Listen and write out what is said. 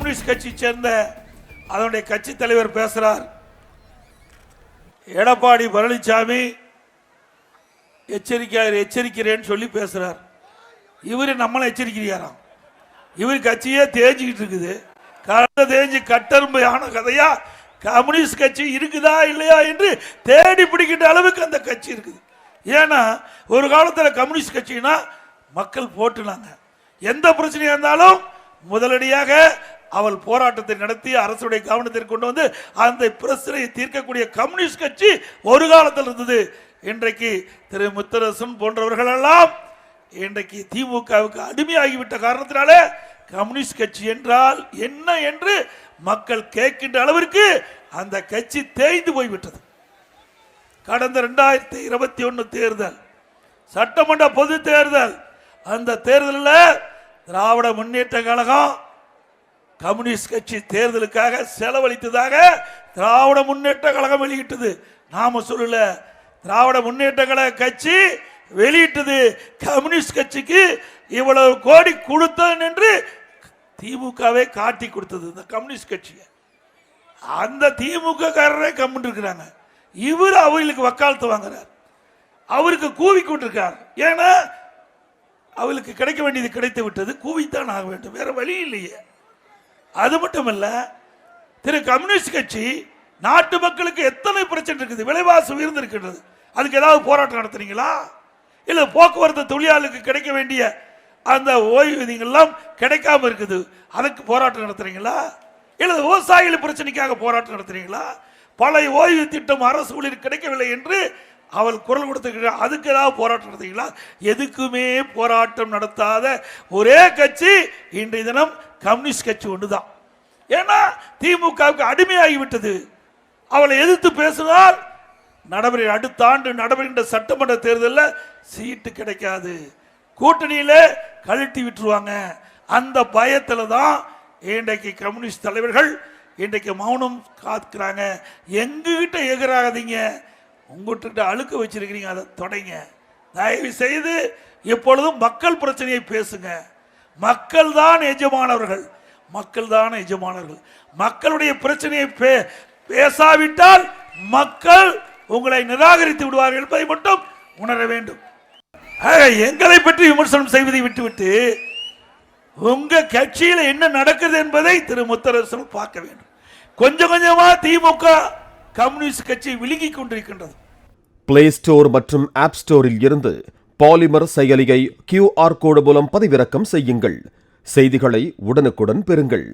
Communist கட்சி சேர்ந்த அதனுடைய கட்சி தலைவர் பேசுறார். எடப்பாடி பழனிசாமி எச்சரிக்கிறேன்னு சொல்லி பேசுறார். இவரு நம்மளை எச்சரிக்கிறாராம். இவர் கட்சியே தேஞ்சிக்கிட்டு இருக்குது. கடந்த தேஞ்சி கட்டரும்பு ஆன கதையா கம்யூனிஸ்ட் கட்சி இருக்குதா இல்லையா என்று தேடி பிடிக்கின்ற அளவுக்கு அந்த கட்சி இருக்குது. ஏன்னா ஒரு காலத்தில் கம்யூனிஸ்ட் கட்சினா மக்கள் போட்டுனாங்க. எந்த பிரச்சனையா இருந்தாலும் முதலடியாக அவள் போராட்டத்தை நடத்தி அரசுடைய கவனத்திற்கு கொண்டு வந்து அந்த பிரச்சனையை தீர்க்கக்கூடிய கம்யூனிஸ்ட் கட்சி ஒரு காலத்தில் இருந்தது. இன்றைக்கு திரு முத்தரசன் போன்றவர்கள் எல்லாம் இன்றைக்கு திமுகவுக்கு அடிமையாகிவிட்ட காரணத்தினால கம்யூனிஸ்ட் கட்சி என்றால் என்ன என்று மக்கள் கேட்கின்ற அளவிற்கு அந்த கட்சி தேய்ந்து போய்விட்டது. கடந்த 2021 தேர்தல், சட்டமன்ற பொது தேர்தல், அந்த தேர்தலில் திராவிட முன்னேற்ற கழகம் கம்யூனிஸ்ட் கட்சி தேர்தலுக்காக செலவழித்ததாக திராவிட முன்னேற்ற கழகம் வெளியிட்டது. நாம சொல்லல, திராவிட முன்னேற்ற கழக கட்சி வெளியிட்டது. கம்யூனிஸ்ட் கட்சிக்கு இவ்வளவு கோடி கொடுத்தது என்று திமுகவை காட்டி கொடுத்தது இந்த கம்யூனிஸ்ட் கட்சியை. அந்த திமுக காரரே கம்முன்னு இருக்கிறாங்க. இவர் அவர்களுக்கு வக்காலத்து வாங்குறார், அவருக்கு கூவி கொண்டிருக்கார். ஏன்னா அவளுக்கு கிடைக்க வேண்டியது கிடைத்து விட்டது, கூவித்தான் ஆக வேண்டும், வேற வழி இல்லையே. அது மட்டுமல்ல, திரு கம்யூனிஸ்ட் கட்சி நாட்டு மக்களுக்கு எத்தனை பிரச்சனை இருக்குது, விலைவாசி உயர்ந்து இருக்கின்றது, அதுக்கு ஏதாவது போராட்டம் நடத்துறீங்களா? இல்ல போக்குவரத்து தொழிலாளருக்கு கிடைக்க வேண்டிய அந்த ஓய்வூதியங்கள்லாம் கிடைக்காம இருக்குது, அதுக்கு போராட்டம் நடத்துறீங்களா? இல்ல விவசாயிகள் பிரச்சனைக்காக போராட்டம் நடத்துறீங்களா? பழைய ஓய்வு திட்டம் அரசு ஊழியர் கிடைக்கவில்லை என்று அவள் குரல் கொடுத்திருக்கிறார், அதுக்கு ஏதாவது போராட்டம் நடத்துறீங்களா? எதுக்குமே போராட்டம் நடத்தாத ஒரே கட்சி இன்றைய தினம் கம்யூனிஸ்ட் கட்சி ஒன்றுதான். ஏன்னா திமுகவுக்கு அடிமையாகிவிட்டது. அவளை எதிர்த்து பேசினால் நடைபெற அடுத்த ஆண்டு நடைபெறுகின்ற சட்டமன்ற தேர்தலில் சீட்டு கிடைக்காது, கூட்டணியில கழட்டி விட்டுருவாங்க. அந்த பயத்தில் தான் இன்றைக்கு கம்யூனிஸ்ட் தலைவர்கள் இன்றைக்கு மௌனம் காக்கிறாங்க. எங்ககிட்ட எதிராகாதீங்க, உங்ககிட்ட அழுக்க வச்சிருக்கிறீங்க, அதை தொடங்க. தயவு செய்து எப்பொழுதும் மக்கள் பிரச்சனையை பேசுங்க. மக்கள் தான் எஜமானவர்கள், மக்கள் தான் எஜமானவர்கள். மக்களுடைய பிரச்சனையை பேசாவிட்டால் மக்கள் உங்களை நிராகரித்து விடுவார்கள் என்பதை மட்டும் உணர வேண்டும். எங்களை பற்றி விமர்சனம் செய்வதை விட்டுவிட்டு உங்க கட்சியில் என்ன நடக்குது என்பதை திரு முத்தரசன் பார்க்க வேண்டும். கொஞ்சம் கொஞ்சமா திமுக கம்யூனிஸ்ட் கட்சி விழுங்கிக் கொண்டிருக்கின்றது. பிளே ஸ்டோர் மற்றும் ஆப் ஸ்டோரில் இருந்து பாலிமர் செயலியை QR கோடு மூலம் பதிவிறக்கம் செய்யுங்கள். செய்திகளை உடனுக்குடன் பெறுங்கள்.